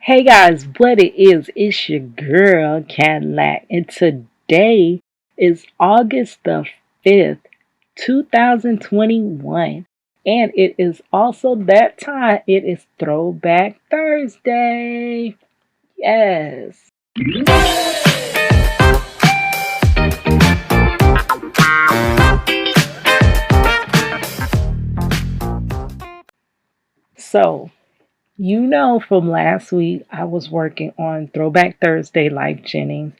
Hey guys, what it is, it's your girl Cadillac, and today is August the 5th, 2021, and it is also that time. It is Throwback Thursday. Yes. So, from last week, I was working on Throwback Thursday, Lyfe Jennings.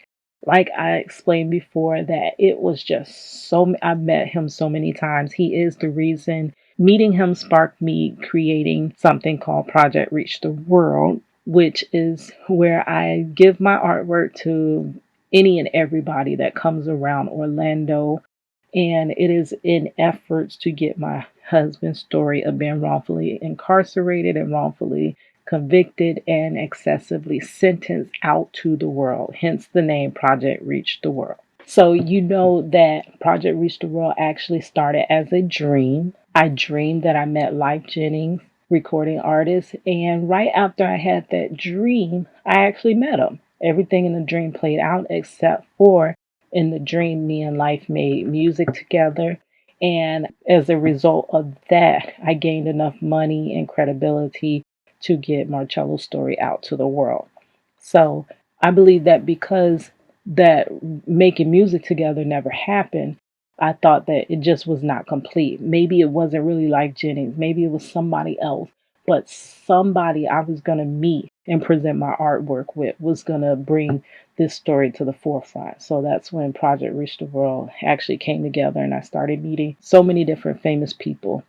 Like I explained before, that it was just I've met him so many times. He is the reason meeting him sparked me creating something called Project Reach the World, which is where I give my artwork to any and everybody that comes around Orlando, and it is in efforts to get my husband's story of being wrongfully incarcerated and wrongfully convicted and excessively sentenced out to the world, hence the name Project Reach the World. So, that Project Reach the World actually started as a dream. I dreamed that I met Lyfe Jennings, recording artist, and right after I had that dream, I actually met him. Everything in the dream played out except for in the dream, me and Lyfe made music together. And as a result of that, I gained enough money and credibility to get Marcello's story out to the world. So I believe that because that making music together never happened, I thought that it just was not complete. Maybe it wasn't really like Jennings. Maybe it was somebody else. But somebody I was going to meet and present my artwork with was going to bring this story to the forefront. So that's when Project Reach the World actually came together, and I started meeting so many different famous people.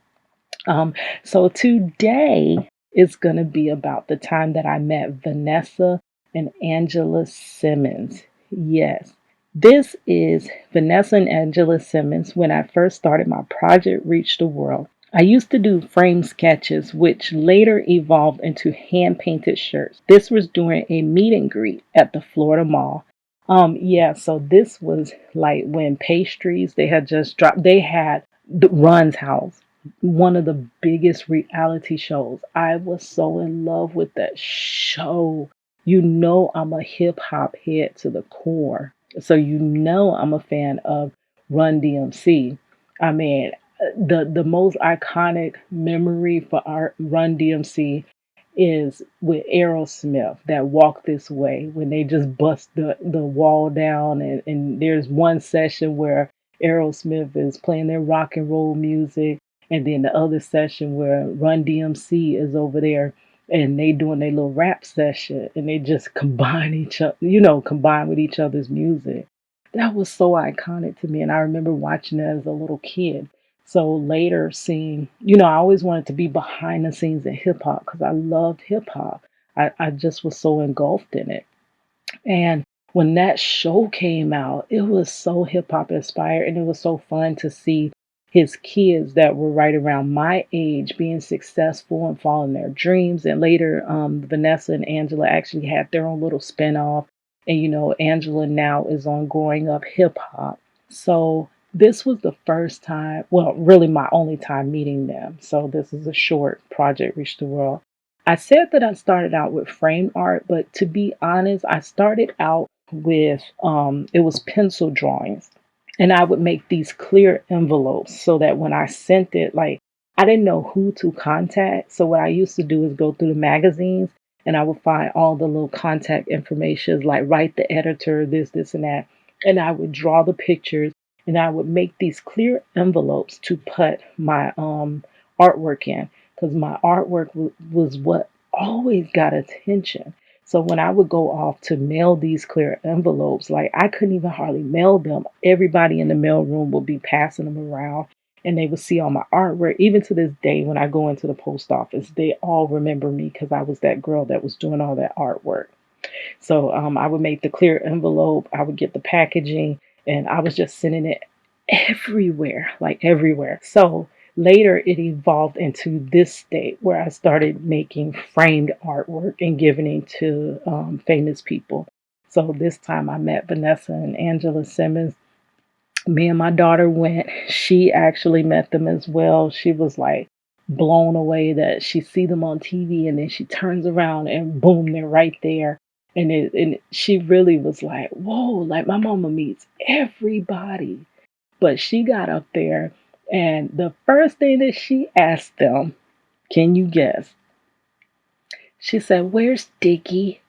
Um, so today is going to be about the time that I met Vanessa and Angela Simmons. Yes, this is Vanessa and Angela Simmons. When I first started my Project Reach the World, I used to do frame sketches, which later evolved into hand painted shirts. This was during a meet and greet at the Florida Mall. So this was like when pastries, they had just dropped. They had the Run's House, one of the biggest reality shows. I was so in love with that show. I'm a hip hop head to the core. So I'm a fan of Run DMC. I mean, the most iconic memory for our Run DMC is with Aerosmith, that Walk This Way, when they just bust the wall down, and there's one session where Aerosmith is playing their rock and roll music, and then the other session where Run DMC is over there and they doing their little rap session, and they just combine with each other's music. That was so iconic to me, and I remember watching it as a little kid. So later seeing, I always wanted to be behind the scenes in hip hop because I loved hip hop. I just was so engulfed in it. And when that show came out, it was so hip hop inspired, and it was so fun to see his kids that were right around my age being successful and following their dreams. And later, Vanessa and Angela actually had their own little spinoff. And Angela now is on Growing Up Hip Hop. So this was the first time, well, really my only time meeting them. So this is a short Project Reach the World. I said that I started out with frame art, but to be honest, I started out with it was pencil drawings. And I would make these clear envelopes so that when I sent it, like, I didn't know who to contact. So what I used to do is go through the magazines, and I would find all the little contact information, like write the editor, this, and that. And I would draw the pictures, and I would make these clear envelopes to put my artwork in, because my artwork was what always got attention. So when I would go off to mail these clear envelopes, like, I couldn't even hardly mail them. Everybody in the mailroom would be passing them around, and they would see all my artwork. Even to this day, when I go into the post office, they all remember me because I was that girl that was doing all that artwork. So I would make the clear envelope, I would get the packaging, and I was just sending it everywhere, like everywhere. So later it evolved into this state where I started making framed artwork and giving it to famous people. So this time I met Vanessa and Angela Simmons. Me and my daughter went. She actually met them as well. She was like blown away that she see them on TV, and then she turns around and boom, they're right there. And she really was like, whoa, like my mama meets everybody. But she got up there, and the first thing that she asked them, can you guess? She said, "Where's Dicky?"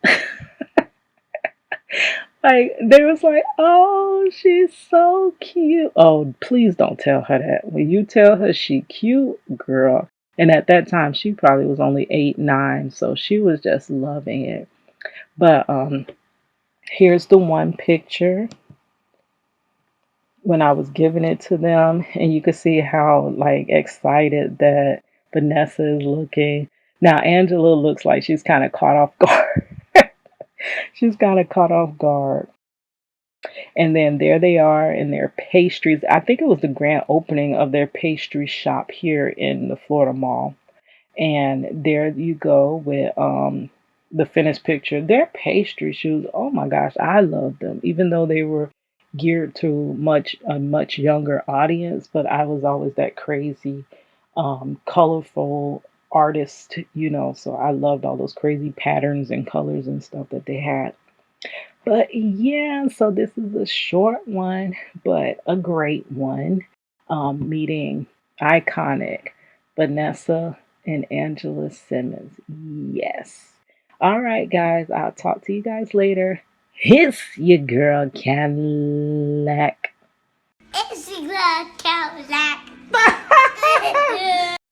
Like they was like, "Oh, she's so cute." Oh, please don't tell her that. When you tell her she cute, girl. And at that time, she probably was only 8, 9, so she was just loving it. But here's the one picture when I was giving it to them, and you could see how like excited that Vanessa is looking. Now Angela looks like she's kind of caught off guard. She's kind of caught off guard. And then there they are in their pastries. I think it was the grand opening of their pastry shop here in the Florida Mall. And there you go with the finished picture. Their pastry shoes, oh my gosh, I love them. Even though they were geared to a much younger audience, but I was always that crazy, colorful artist, so I loved all those crazy patterns and colors and stuff that they had. But yeah, so this is a short one, but a great one. Meeting iconic Vanessa and Angela Simmons. Yes. All right, guys. I'll talk to you guys later. It's your girl Cadillac. It's a Cadillac.